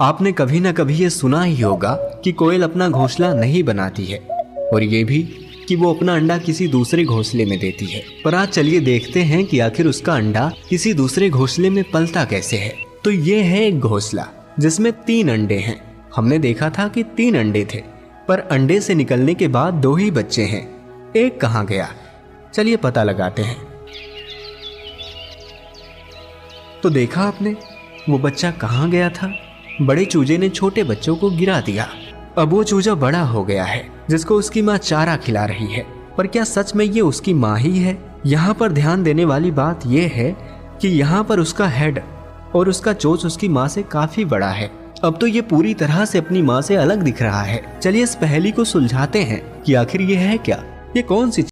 आपने कभी ना कभी ये सुना ही होगा कि कोयल अपना घोंसला नहीं बनाती है, और ये भी कि वो अपना अंडा किसी दूसरे घोंसले में देती है। पर आज चलिए देखते हैं कि आखिर उसका अंडा किसी दूसरे घोंसले में पलता कैसे है। तो ये है एक घोंसला जिसमें 3 अंडे हैं। हमने देखा था कि 3 अंडे थे, पर अंडे से निकलने के बाद 2 ही बच्चे हैं। एक कहाँ गया, चलिए पता लगाते हैं। तो देखा आपने, वो बच्चा कहाँ गया था? बड़े चूजे ने छोटे बच्चों को गिरा दिया। अब वो चूजा बड़ा हो गया है जिसको उसकी माँ चारा खिला रही है। पर क्या सच में ये उसकी माँ ही है? यहाँ पर ध्यान देने वाली बात यह है कि यहाँ पर उसका हेड और उसका चोंच उसकी माँ से काफी बड़ा है। अब तो ये पूरी तरह से अपनी माँ से अलग दिख रहा है। चलिए इस पहेली को सुलझाते हैं कि आखिर ये है क्या, ये कौन सी